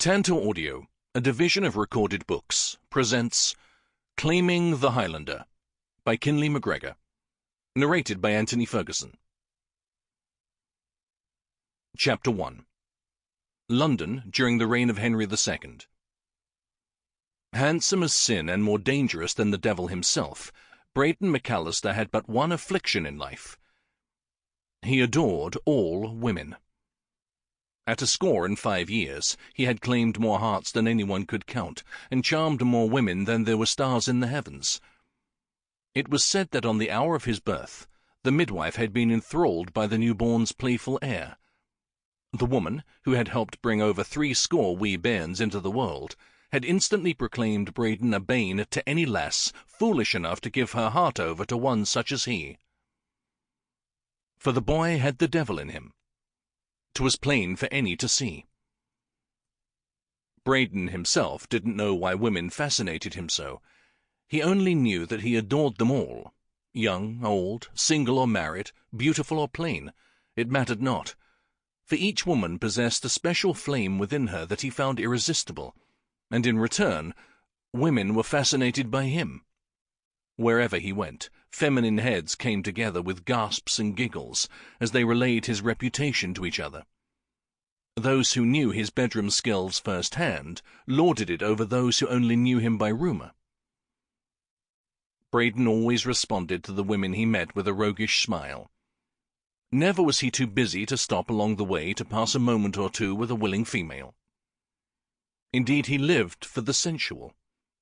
Tantor Audio, a division of Recorded Books, presents Claiming the Highlander by Kinley Macgregor, narrated by Antony Ferguson. Chapter 1. London during the reign of Henry II. Handsome as sin and more dangerous than the devil himself, Braden McAllister had but one affliction in life. He adored all women. At 25 years, he had claimed more hearts than anyone could count, and charmed more women than there were stars in the heavens. It was said that on the hour of his birth, the midwife had been enthralled by the newborn's playful air. The woman, who had helped bring over 80 wee bairns into the world, had instantly proclaimed Braden a bane to any lass foolish enough to give her heart over to one such as he. For the boy had the devil in him. 'Twas plain for any to see. Braden himself didn't know why women fascinated him so. He only knew that he adored them all. Young, old, single or married, beautiful or plain, it mattered not. For each woman possessed a special flame within her that he found irresistible, and in return, women were fascinated by him. Wherever he went, feminine heads came together with gasps and giggles as they relayed his reputation to each other. Those who knew his bedroom skills first-hand lauded it over those who only knew him by rumour. Braden always responded to the women he met with a roguish smile. Never was he too busy to stop along the way to pass a moment or two with a willing female. Indeed, he lived for the sensual,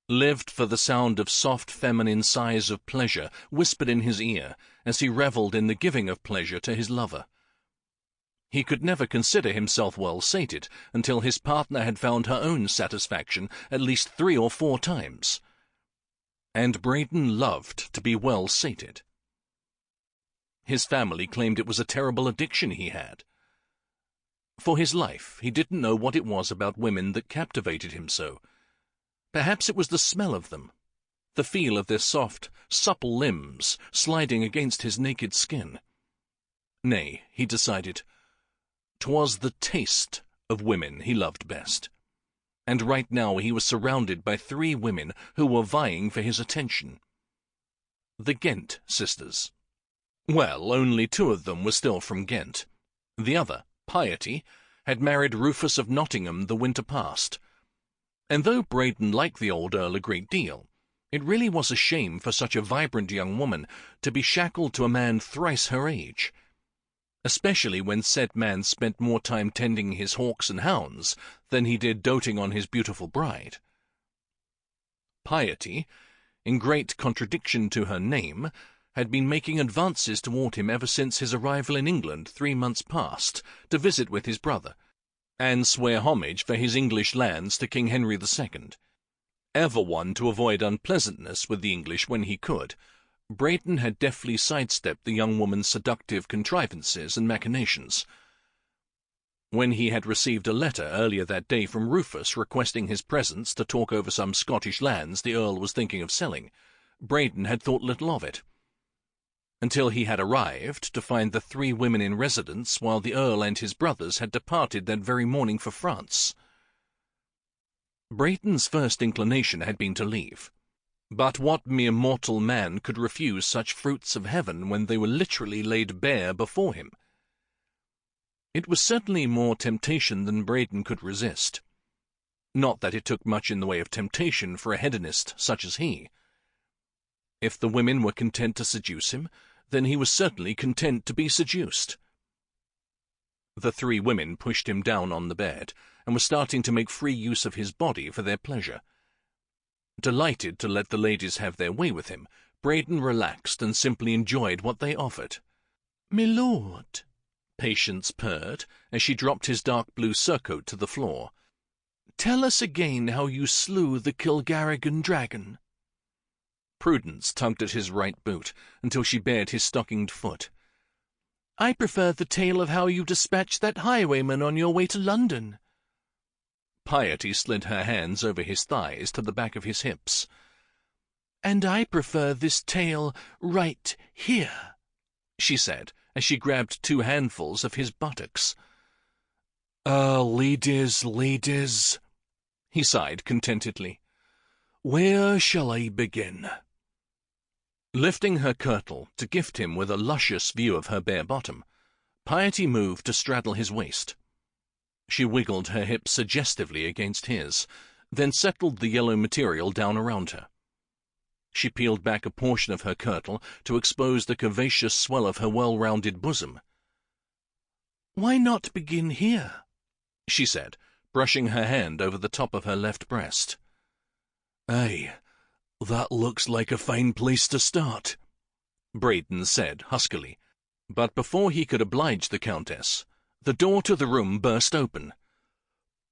lived for the sound of soft feminine sighs of pleasure whispered in his ear as he revelled in the giving of pleasure to his lover. He could never consider himself well sated until his partner had found her own satisfaction at least 3 or 4 times. And Braden loved to be well sated. His family claimed it was a terrible addiction he had. For his life, he didn't know what it was about women that captivated him so. Perhaps it was the smell of them, the feel of their soft, supple limbs sliding against his naked skin. Nay, he decided, 'twas the taste of women he loved best. And right now he was surrounded by 3 women who were vying for his attention. The Ghent sisters. Well, only 2 of them were still from Ghent. The other, Piety, had married Rufus of Nottingham the winter past. And though Braden liked the old Earl a great deal, it really was a shame for such a vibrant young woman to be shackled to a man thrice her age, especially when said man spent more time tending his hawks and hounds than he did doting on his beautiful bride. Piety, in great contradiction to her name, had been making advances toward him ever since his arrival in England 3 months past to visit with his brother, and swear homage for his English lands to King Henry II. Ever one to avoid unpleasantness with the English when he could, Braden had deftly sidestepped the young woman's seductive contrivances and machinations. When he had received a letter earlier that day from Rufus requesting his presence to talk over some Scottish lands the Earl was thinking of selling, Braden had thought little of it, until he had arrived to find the 3 women in residence while the Earl and his brothers had departed that very morning for France. Braden's first inclination had been to leave. But what mere mortal man could refuse such fruits of heaven when they were literally laid bare before him? It was certainly more temptation than Braden could resist. Not that it took much in the way of temptation for a hedonist such as he. If the women were content to seduce him, then he was certainly content to be seduced. The 3 women pushed him down on the bed, and were starting to make free use of his body for their pleasure. Delighted to let the ladies have their way with him, Braden relaxed and simply enjoyed what they offered. "Me lord," Patience purred, as she dropped his dark blue surcoat to the floor, "tell us again how you slew the Kilgarrigan dragon." Prudence tugged at his right boot until she bared his stockinged foot. "I prefer the tale of how you dispatched that highwayman on your way to London." Piety slid her hands over his thighs to the back of his hips. "And I prefer this tale right here," she said, as she grabbed 2 handfuls of his buttocks. Ladies," he sighed contentedly. "Where shall I begin?" Lifting her kirtle to gift him with a luscious view of her bare bottom, Piety moved to straddle his waist. She wiggled her hips suggestively against his, then settled the yellow material down around her. She peeled back a portion of her kirtle to expose the curvaceous swell of her well-rounded bosom. "Why not begin here?" she said, brushing her hand over the top of her left breast. "Aye, that looks like a fine place to start," Braden said huskily, but before he could oblige the Countess, the door to the room burst open.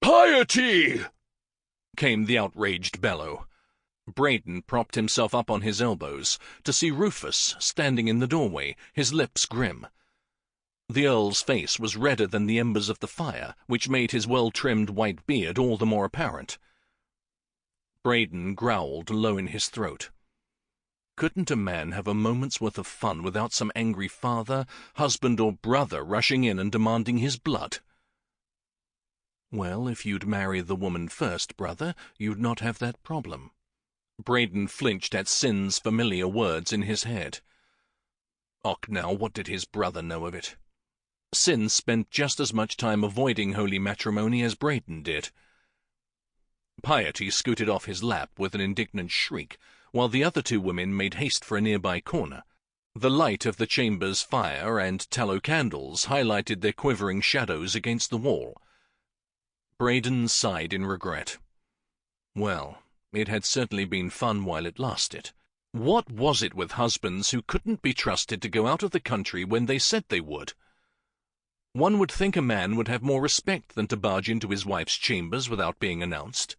"Piety!" came the outraged bellow. Braden propped himself up on his elbows to see Rufus standing in the doorway, his lips grim. The Earl's face was redder than the embers of the fire, which made his well-trimmed white beard all the more apparent. Braden growled low in his throat. Couldn't a man have a moment's worth of fun without some angry father, husband, or brother rushing in and demanding his blood? "Well, if you'd marry the woman first, brother, you'd not have that problem." Braden flinched at Sin's familiar words in his head. Och, now, what did his brother know of it? Sin spent just as much time avoiding holy matrimony as Braden did. Piety scooted off his lap with an indignant shriek, while the other two women made haste for a nearby corner. The light of the chamber's fire and tallow candles highlighted their quivering shadows against the wall. Braden sighed in regret. Well, it had certainly been fun while it lasted. What was it with husbands who couldn't be trusted to go out of the country when they said they would? One would think a man would have more respect than to barge into his wife's chambers without being announced.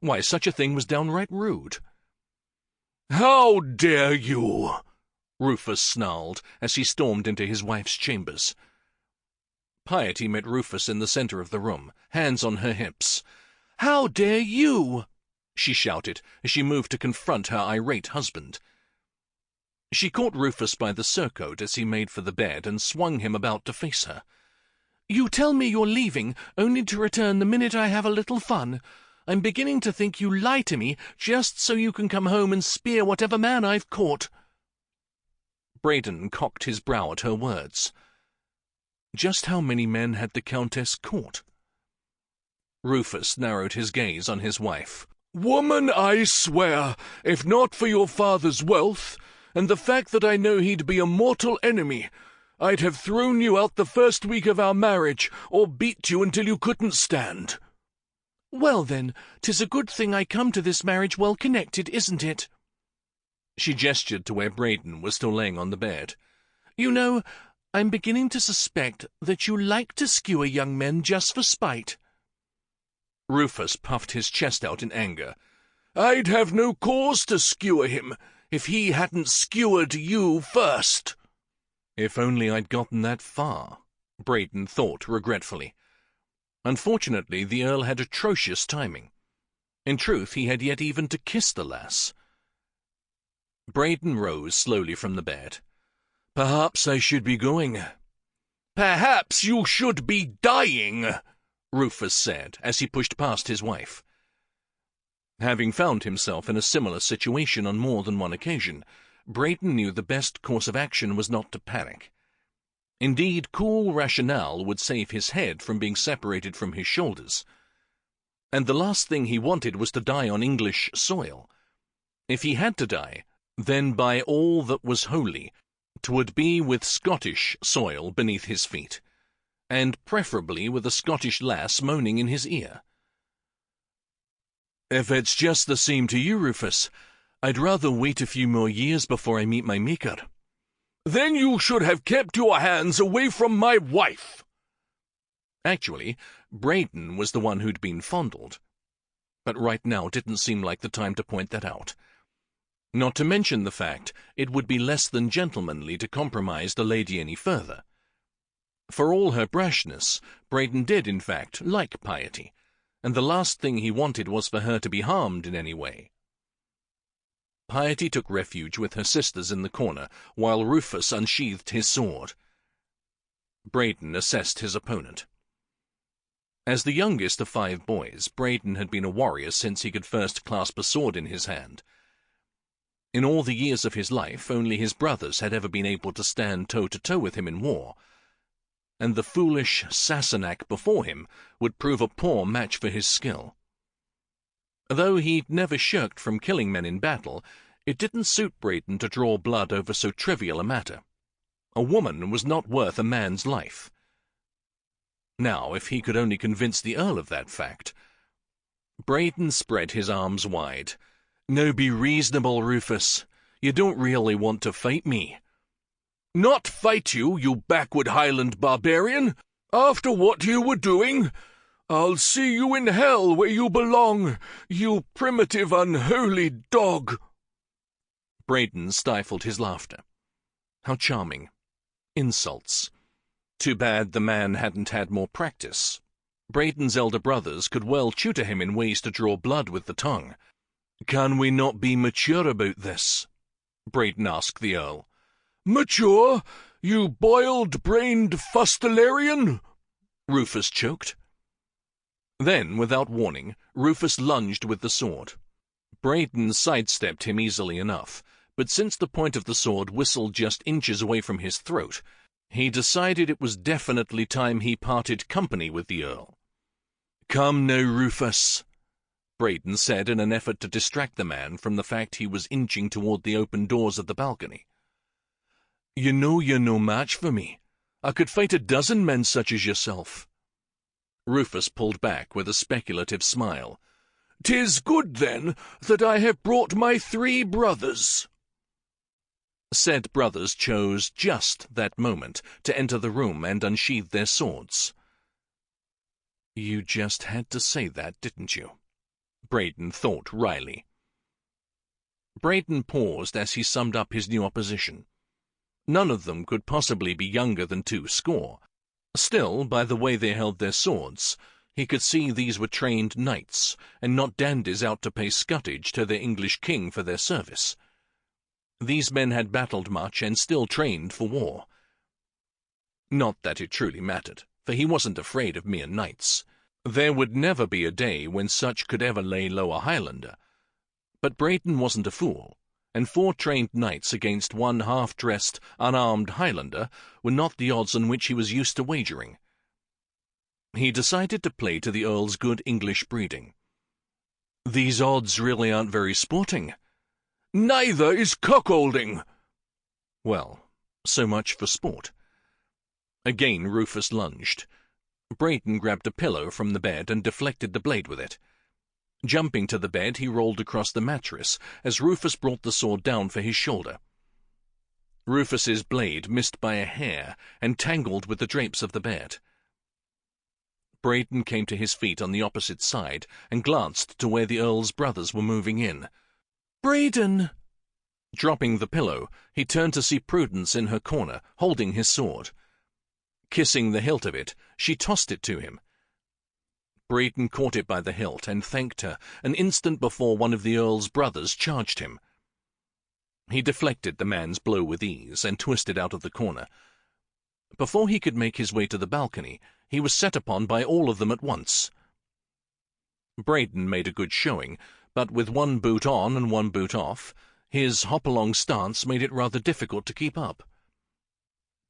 Why, such a thing was downright rude. "How dare you!" Rufus snarled as he stormed into his wife's chambers. Piety met Rufus in the center of the room, hands on her hips. "How dare you!" she shouted as she moved to confront her irate husband. She caught Rufus by the surcoat as he made for the bed and swung him about to face her. "You tell me you're leaving, only to return the minute I have a little fun. I'm beginning to think you lie to me just so you can come home and spear whatever man I've caught." Braden cocked his brow at her words. Just how many men had the Countess caught? Rufus narrowed his gaze on his wife. "Woman, I swear, if not for your father's wealth, and the fact that I know he'd be a mortal enemy, I'd have thrown you out the first week of our marriage, or beat you until you couldn't stand." "Well then, 'tis a good thing I come to this marriage well connected, isn't it?" She gestured to where Braden was still laying on the bed. "You know, I'm beginning to suspect that you like to skewer young men just for spite." Rufus puffed his chest out in anger. "I'd have no cause to skewer him if he hadn't skewered you first." If only I'd gotten that far, Braden thought regretfully. Unfortunately, the Earl had atrocious timing. In truth, he had yet even to kiss the lass. Braden rose slowly from the bed. "Perhaps I should be going." "Perhaps you should be dying," Rufus said as he pushed past his wife. Having found himself in a similar situation on more than one occasion, Braden knew the best course of action was not to panic. Indeed, cool rationale would save his head from being separated from his shoulders. And the last thing he wanted was to die on English soil. If he had to die, then by all that was holy, 'twould be with Scottish soil beneath his feet, and preferably with a Scottish lass moaning in his ear. "If it's just the same to you, Rufus, I'd rather wait a few more years before I meet my maker." "Then you should have kept your hands away from my wife." Actually, Braden was the one who'd been fondled. But right now didn't seem like the time to point that out. Not to mention the fact it would be less than gentlemanly to compromise the lady any further. For all her brashness, Braden did, in fact, like Piety, and the last thing he wanted was for her to be harmed in any way. Piety took refuge with her sisters in the corner, while Rufus unsheathed his sword. Braden assessed his opponent. As the youngest of 5 boys, Braden had been a warrior since he could first clasp a sword in his hand. In all the years of his life, only his brothers had ever been able to stand toe-to-toe with him in war, and the foolish Sassenach before him would prove a poor match for his skill. Though he'd never shirked from killing men in battle, it didn't suit Braden to draw blood over so trivial a matter. A woman was not worth a man's life. Now, if he could only convince the Earl of that fact. Braden spread his arms wide. "Now be reasonable, Rufus. You don't really want to fight me." "Not fight you, you backward Highland barbarian? After what you were doing? I'll see you in hell where you belong, you primitive unholy dog." Braden stifled his laughter. How charming. Insults. Too bad the man hadn't had more practice. Braden's elder brothers could well tutor him in ways to draw blood with the tongue. "Can we not be mature about this?" Braden asked the Earl. "Mature, you boiled-brained fustelarian?" Rufus choked. Then, without warning, Rufus lunged with the sword. Braden sidestepped him easily enough, but since the point of the sword whistled just inches away from his throat, he decided it was definitely time he parted company with the Earl. "Come now, Rufus," Braden said in an effort to distract the man from the fact he was inching toward the open doors of the balcony. "You know you're no match for me. I could fight a dozen men such as yourself." Rufus pulled back with a speculative smile. "'Tis good, then, that I have brought my 3 brothers." Said brothers chose just that moment to enter the room and unsheathe their swords. You just had to say that, didn't you? Braden thought wryly. Braden paused as he summed up his new opposition. None of them could possibly be younger than 20. Still, by the way they held their swords, he could see these were trained knights, and not dandies out to pay scutage to their English king for their service. These men had battled much and still trained for war. Not that it truly mattered, for he wasn't afraid of mere knights. There would never be a day when such could ever lay low a Highlander. But Braden wasn't a fool, and 4 trained knights against 1 half-dressed, unarmed Highlander were not the odds on which he was used to wagering. He decided to play to the Earl's good English breeding. "These odds really aren't very sporting." "Neither is cuckolding." Well, so much for sport. Again Rufus lunged. Braden grabbed a pillow from the bed and deflected the blade with it. Jumping to the bed, he rolled across the mattress as Rufus brought the sword down for his shoulder. Rufus's blade missed by a hair and tangled with the drapes of the bed. Braden came to his feet on the opposite side and glanced to where the Earl's brothers were moving in. "Braden!" Dropping the pillow, he turned to see Prudence in her corner, holding his sword. Kissing the hilt of it, she tossed it to him. Braden caught it by the hilt and thanked her an instant before one of the Earl's brothers charged him. He deflected the man's blow with ease and twisted out of the corner. Before he could make his way to the balcony, he was set upon by all of them at once. Braden made a good showing, but with 1 boot on and 1 boot off, his hop-along stance made it rather difficult to keep up.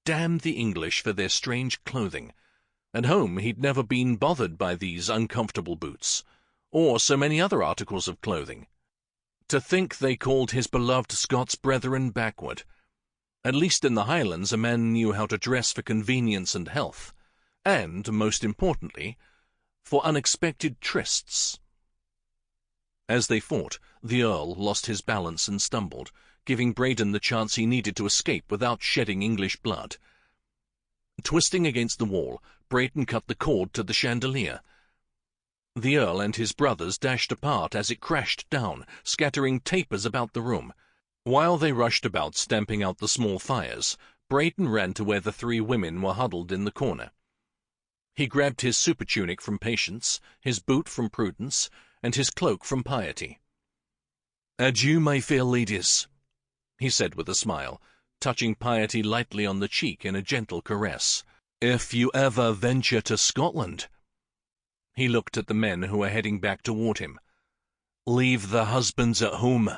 Damn the English for their strange clothing. At home he'd never been bothered by these uncomfortable boots, or so many other articles of clothing. To think they called his beloved Scots brethren backward. At least in the Highlands a man knew how to dress for convenience and health, and, most importantly, for unexpected trysts. As they fought, the Earl lost his balance and stumbled, giving Braden the chance he needed to escape without shedding English blood. Twisting against the wall, Braden cut the cord to the chandelier. The Earl and his brothers dashed apart as it crashed down, scattering tapers about the room. While they rushed about stamping out the small fires, Braden ran to where the 3 women were huddled in the corner. He grabbed his supertunic from Patience, his boot from Prudence, and his cloak from Piety. "Adieu, my fair ladies," he said with a smile, touching Piety lightly on the cheek in a gentle caress. "If you ever venture to Scotland." He looked at the men who were heading back toward him. "Leave the husbands at home."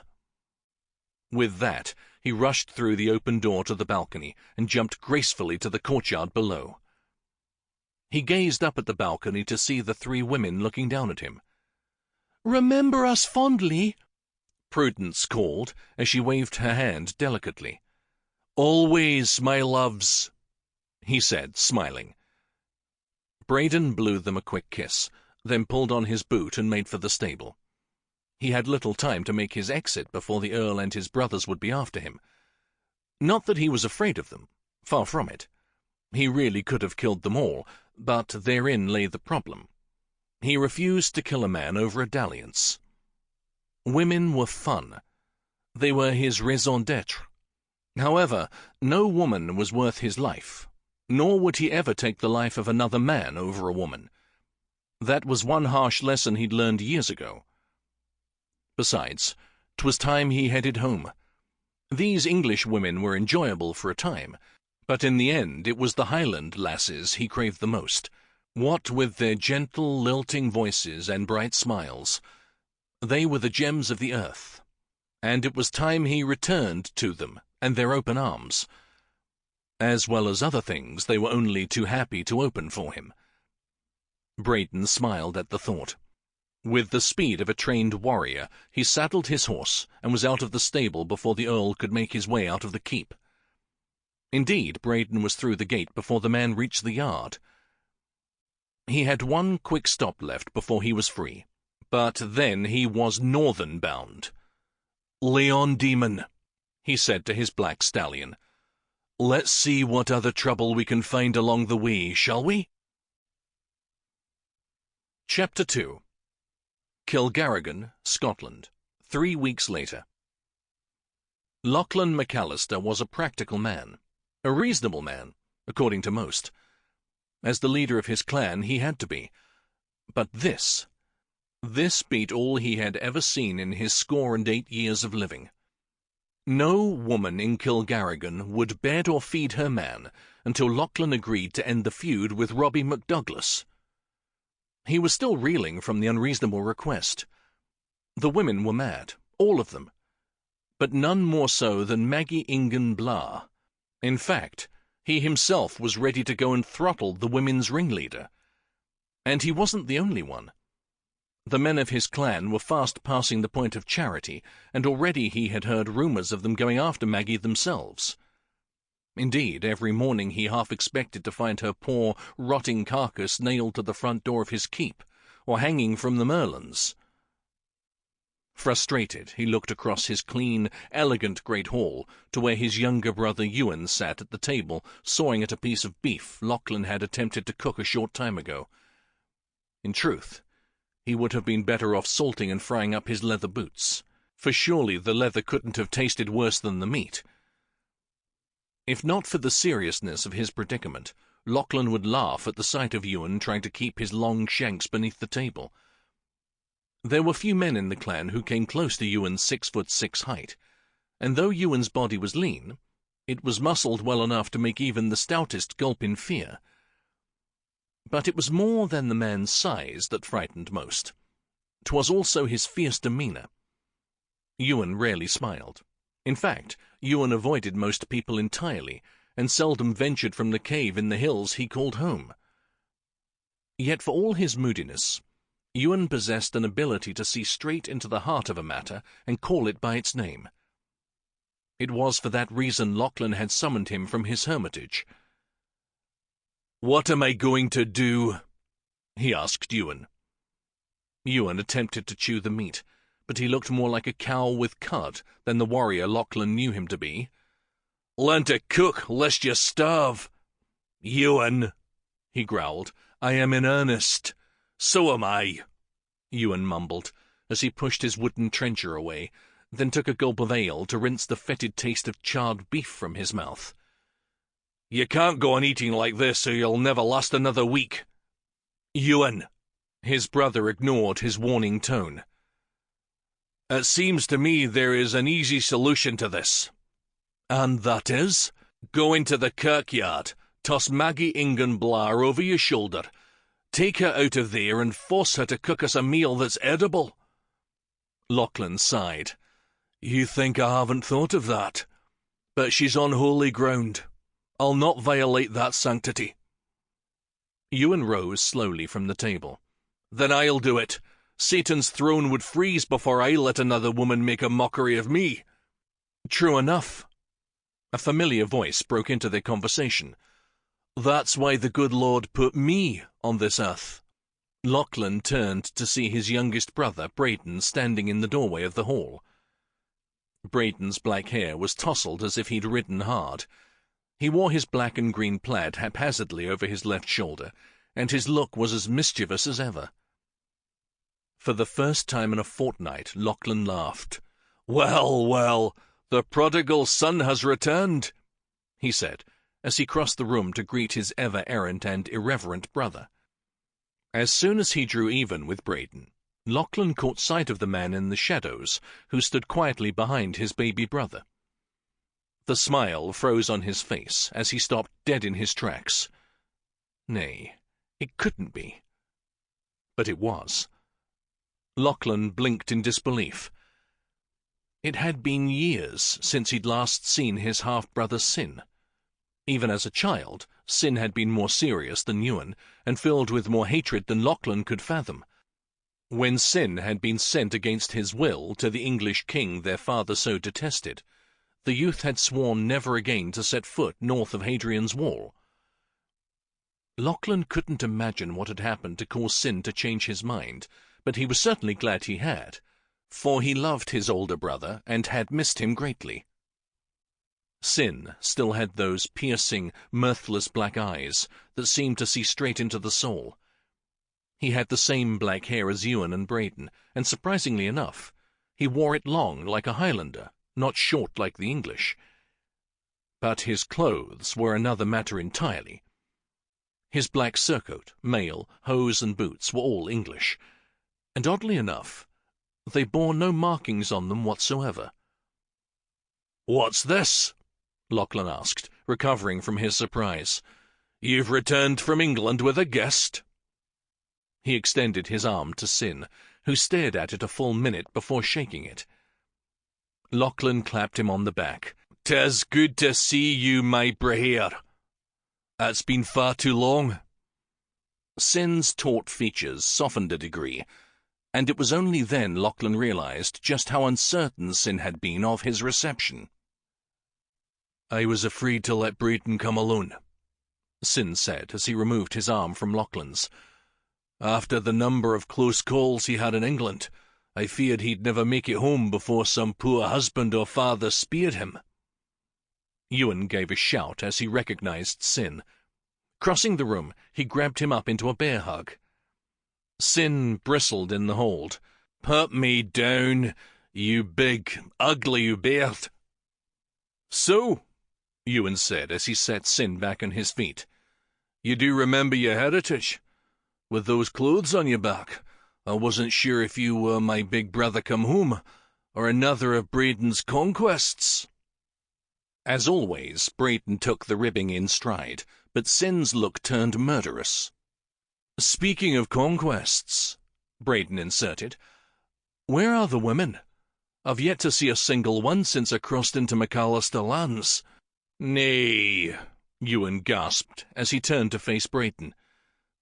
With that, he rushed through the open door to the balcony and jumped gracefully to the courtyard below. He gazed up at the balcony to see the three women looking down at him. "Remember us fondly," Prudence called as she waved her hand delicately. "Always, my loves," he said, smiling. Braden blew them a quick kiss, then pulled on his boot and made for the stable. He had little time to make his exit before the Earl and his brothers would be after him. Not that he was afraid of them, far from it. He really could have killed them all, but therein lay the problem. He refused to kill a man over a dalliance. Women were fun. They were his raison d'être. However, no woman was worth his life, nor would he ever take the life of another man over a woman. That was one harsh lesson he'd learned years ago. Besides, 'twas time he headed home. These English women were enjoyable for a time, but in the end it was the Highland lasses he craved the most, what with their gentle, lilting voices and bright smiles. They were the gems of the earth, and it was time he returned to them and their open arms. As well as other things, they were only too happy to open for him. Braden smiled at the thought. With the speed of a trained warrior, he saddled his horse and was out of the stable before the Earl could make his way out of the keep. Indeed, Braden was through the gate before the man reached the yard. He had one quick stop left before he was free, but then he was northern-bound. "Leon Demon," he said to his black stallion, "let's see what other trouble we can find along the way, shall we?" Chapter 2. Kilgarrigan, Scotland, 3 weeks later. Lachlan McAllister was a practical man, a reasonable man, according to most. As the leader of his clan, he had to be. But this beat all he had ever seen in his 8 years of living. No woman in Kilgarrigan would bed or feed her man until Lachlan agreed to end the feud with Robbie MacDouglas. He was still reeling from the unreasonable request. The women were mad, all of them, but none more so than Maggie Ingan Blah. In fact, he himself was ready to go and throttle the women's ringleader. And he wasn't the only one. The men of his clan were fast passing the point of charity, and already he had heard rumours of them going after Maggie themselves. Indeed, every morning he half expected to find her poor, rotting carcass nailed to the front door of his keep, or hanging from the merlons. Frustrated, he looked across his clean, elegant great hall to where his younger brother Ewan sat at the table, sawing at a piece of beef Lachlan had attempted to cook a short time ago. In truth, he would have been better off salting and frying up his leather boots, for surely the leather couldn't have tasted worse than the meat. If not for the seriousness of his predicament, Lachlan would laugh at the sight of Ewan trying to keep his long shanks beneath the table. There were few men in the clan who came close to Ewan's 6'6" height, and though Ewan's body was lean, it was muscled well enough to make even the stoutest gulp in fear. But it was more than the man's size that frightened most. 'Twas also his fierce demeanour. Ewan rarely smiled. In fact, Ewan avoided most people entirely, and seldom ventured from the cave in the hills he called home. Yet for all his moodiness, Ewan possessed an ability to see straight into the heart of a matter and call it by its name. It was for that reason Lachlan had summoned him from his hermitage. "What am I going to do?" he asked Ewan. Ewan attempted to chew the meat, but he looked more like a cow with cud than the warrior Lachlan knew him to be. "Learn to cook, lest you starve." "Ewan," he growled, "I am in earnest." "So am I," Ewan mumbled, as he pushed his wooden trencher away, then took a gulp of ale to rinse the fetid taste of charred beef from his mouth. "You can't go on eating like this, or you'll never last another week." "Ewan," his brother ignored his warning tone. "It seems to me there is an easy solution to this." "And that is?" "Go into the kirkyard, toss Maggie Ingan Blah over your shoulder, Take her out of there and force her to cook us a meal that's edible." Lachlan sighed. "You think I haven't thought of that? But she's on holy ground. I'll not violate that sanctity." Ewan rose slowly from the table. "Then I'll do it. Satan's throne would freeze before I let another woman make a mockery of me." "True enough." A familiar voice broke into their conversation. "That's why the good Lord put me on this earth." Lachlan turned to see his youngest brother, Brayden, standing in the doorway of the hall. Brayden's black hair was tousled as if he'd ridden hard. He wore his black and green plaid haphazardly over his left shoulder, and his look was as mischievous as ever. For the first time in a fortnight, Lachlan laughed. "Well, well, the prodigal son has returned," he said, as he crossed the room to greet his ever-errant and irreverent brother. As soon as he drew even with Brayden, Lachlan caught sight of the man in the shadows who stood quietly behind his baby brother. The smile froze on his face as he stopped dead in his tracks. Nay, it couldn't be. But it was. Lachlan blinked in disbelief. It had been years since he'd last seen his half-brother Sin. Even as a child, Sin had been more serious than Ewan, and filled with more hatred than Lachlan could fathom. When Sin had been sent against his will to the English king their father so detested, the youth had sworn never again to set foot north of Hadrian's Wall. Lachlan couldn't imagine what had happened to cause Sin to change his mind, but he was certainly glad he had, for he loved his older brother and had missed him greatly. Sin still had those piercing, mirthless black eyes that seemed to see straight into the soul. He had the same black hair as Ewan and Brayden, and surprisingly enough, he wore it long like a Highlander, not short like the English. But his clothes were another matter entirely. His black surcoat, mail, hose and boots were all English, and oddly enough, they bore no markings on them whatsoever. "What's this?" Lachlan asked, recovering from his surprise. "You've returned from England with a guest?" He extended his arm to Sin, who stared at it a full minute before shaking it. Lachlan clapped him on the back. "'Tis good to see you, my braher. It's been far too long." Sin's taut features softened a degree, and it was only then Lachlan realized just how uncertain Sin had been of his reception. "I was afraid to let Brayden come alone," Sin said as he removed his arm from Lachlan's. "After the number of close calls he had in England, I feared he'd never make it home before some poor husband or father speared him." Ewan gave a shout as he recognized Sin. Crossing the room, he grabbed him up into a bear hug. Sin bristled in the hold. "Put me down, you big, ugly beard." "So," Ewan said as he set Sin back on his feet, "you do remember your heritage? With those clothes on your back, I wasn't sure if you were my big brother come home, or another of Brayden's conquests." As always, Brayden took the ribbing in stride, but Sin's look turned murderous. "Speaking of conquests," Brayden inserted, "where are the women? I've yet to see a single one since I crossed into McAllister lands." "Nay," Ewan gasped as he turned to face Brayden.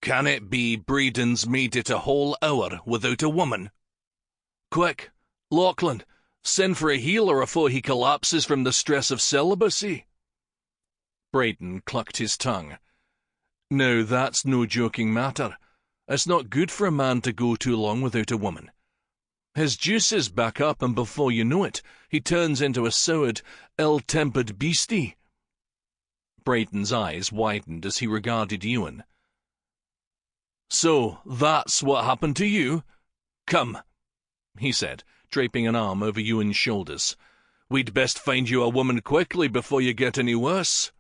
"Can it be Brayden's made it a whole hour without a woman? Quick, Lachlan, send for a healer afore he collapses from the stress of celibacy." Brayden clucked his tongue. "Now that's no joking matter. It's not good for a man to go too long without a woman. His juices back up, and before you know it, he turns into a soured, ill-tempered beastie." Brayden's eyes widened as he regarded Ewan. "So that's what happened to you? Come," he said, draping an arm over Ewan's shoulders. "We'd best find you a woman quickly before you get any worse."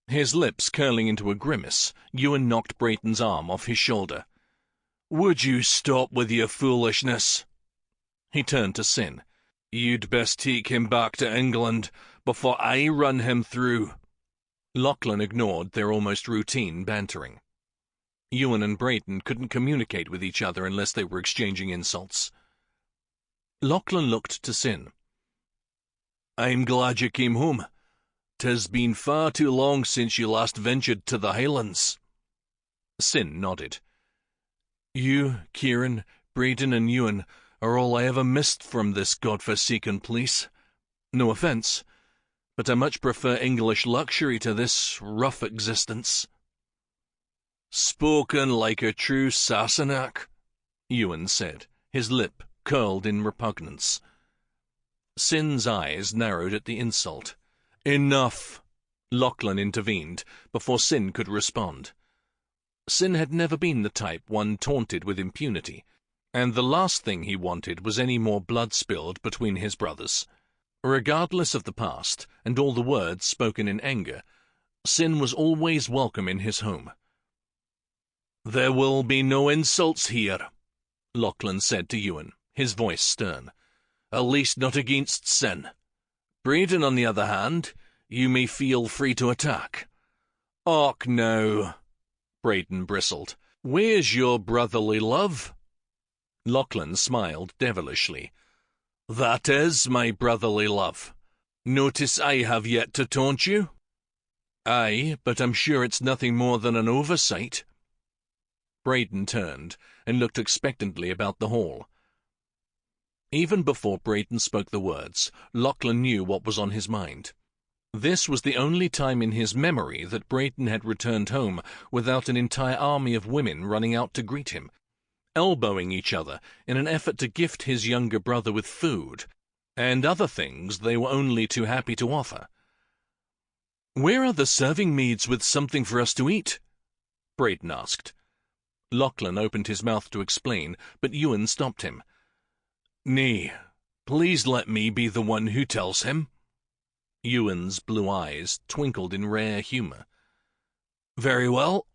His lips curling into a grimace, Ewan knocked Brayden's arm off his shoulder. "Would you stop with your foolishness?" He turned to Sin. "You'd best take him back to England before I run him through." Lachlan ignored their almost routine bantering. Ewan and Brayton couldn't communicate with each other unless they were exchanging insults. Lachlan looked to Sin. "I'm glad you came home. 'Tis been far too long since you last ventured to the Highlands." Sin nodded. "You, Kieran, Brayton and Ewan are all I ever missed from this God-forsaken place. No offence, but I much prefer English luxury to this rough existence." "Spoken like a true Sassenach," Ewan said, his lip curled in repugnance. Sin's eyes narrowed at the insult. "Enough," Lachlan intervened before Sin could respond. Sin had never been the type one taunted with impunity, and the last thing he wanted was any more blood spilled between his brothers. Regardless of the past and all the words spoken in anger, Sin was always welcome in his home. "There will be no insults here," Lachlan said to Ewan, his voice stern. "At least not against Sin. Brayton, on the other hand, you may feel free to attack." "Och, now," Brayton bristled. "Where's your brotherly love?" Lachlan smiled devilishly. "That is my brotherly love. Notice I have yet to taunt you?" "Aye, but I'm sure it's nothing more than an oversight." Brayton turned and looked expectantly about the hall. Even before Brayton spoke the words, Lachlan knew what was on his mind. This was the only time in his memory that Brayton had returned home without an entire army of women running out to greet him, elbowing each other in an effort to gift his younger brother with food, and other things they were only too happy to offer. "Where are the serving maids with something for us to eat?" Brayton asked. Lachlan opened his mouth to explain, but Ewan stopped him. "Nay, please let me be the one who tells him." Ewan's blue eyes twinkled in rare humour. "Very well,"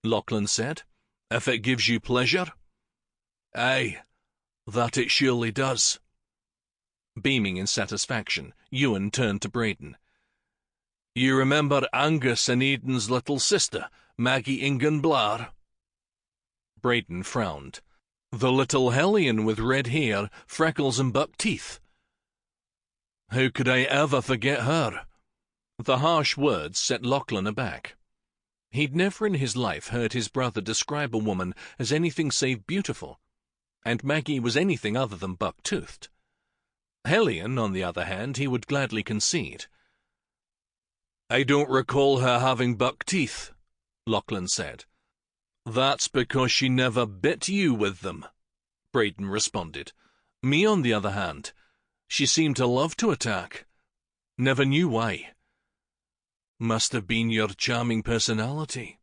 Lachlan said, "if it gives you pleasure." "Aye, that it surely does." Beaming in satisfaction, Ewan turned to Brayton. "You remember Angus and Aidan's little sister, Maggie Ingan Blair?" Brayton frowned. "The little hellion with red hair, freckles and buck teeth. How could I ever forget her?" The harsh words set Lachlan aback. He'd never in his life heard his brother describe a woman as anything save beautiful, and Maggie was anything other than buck-toothed. Hellion, on the other hand, he would gladly concede. "I don't recall her having buck teeth," Lachlan said. "That's because she never bit you with them," Brayton responded. "Me, on the other hand, she seemed to love to attack. Never knew why." "Must have been your charming personality,"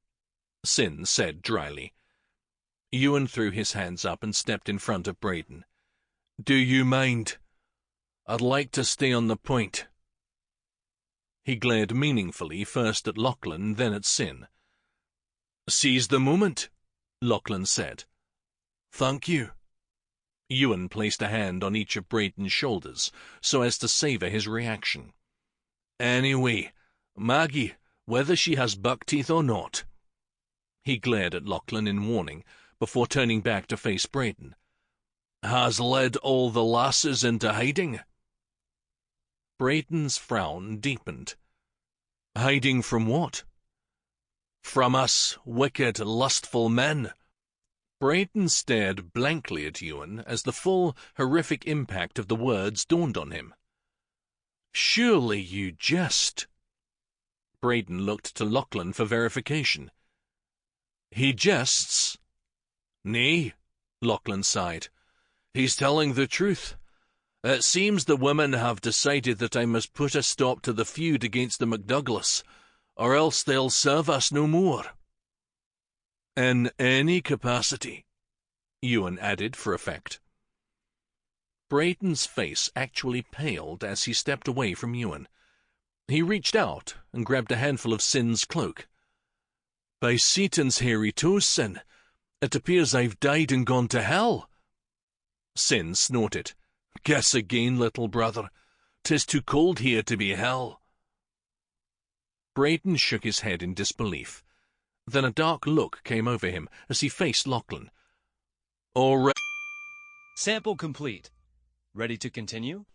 Sin said dryly. Ewan threw his hands up and stepped in front of Brayton. "Do you mind? I'd like to stay on the point." He glared meaningfully first at Lachlan, then at Sin. "Seize the moment," Lachlan said. "Thank you." Ewan placed a hand on each of Brayton's shoulders so as to savour his reaction. "Anyway, Maggie, whether she has buck teeth or not." He glared at Lachlan in warning before turning back to face Brayton. "Has led all the lasses into hiding." Brayton's frown deepened. "Hiding from what?" "From us, wicked, lustful men." Brayton stared blankly at Ewan as the full, horrific impact of the words dawned on him. "Surely you jest." Brayton looked to Lachlan for verification. "He jests?" "Nay," Lachlan sighed. "He's telling the truth. It seems the women have decided that I must put a stop to the feud against the MacDouglas, or else they'll serve us no more." "In any capacity," Ewan added for effect. Brayton's face actually paled as he stepped away from Ewan. He reached out and grabbed a handful of Sin's cloak. "By Satan's hairy toes, Sin, it appears I've died and gone to hell." Sin snorted. "Guess again, little brother. 'Tis too cold here to be hell." Brayton shook his head in disbelief. Then a dark look came over him as he faced Lachlan. "All right." Sample complete. Ready to continue?